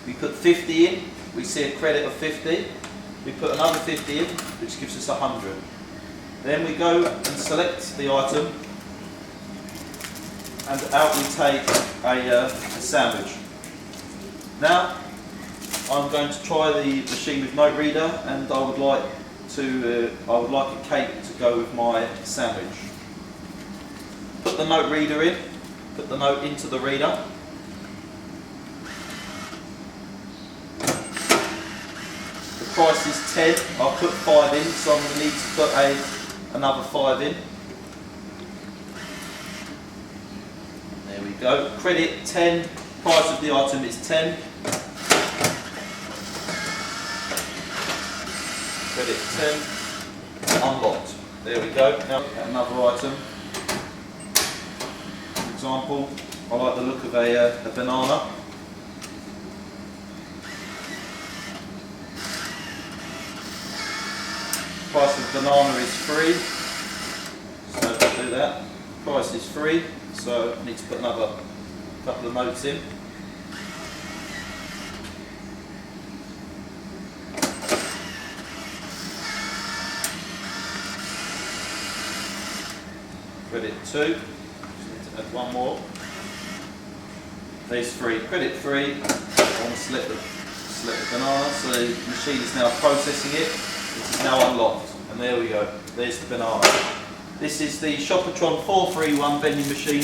We put 50 in, we see a credit of 50. We put another 50 in, which gives us 100. Then we go and select the item, and out we take a sandwich. Now I'm going to try the machine with note reader, and I would like a cake to go with my sandwich. Put the note reader in, put the note into the reader. The price is 10, I'll put 5 in, so I'm going to need to put another 5 in. There we go. Credit 10, price of the item is 10. Credit 10, unlocked. There we go. Now another item. For example, I like the look of a banana. Price of banana is free, so I'll do that. Price is free, so I need to put another couple of notes in. Credit 2, just need to add one more. There's 3, credit 3. I want to select the banana, so the machine is now processing it. It is now unlocked, and there we go, there's the banana. This is the Shoppertron 431 vending machine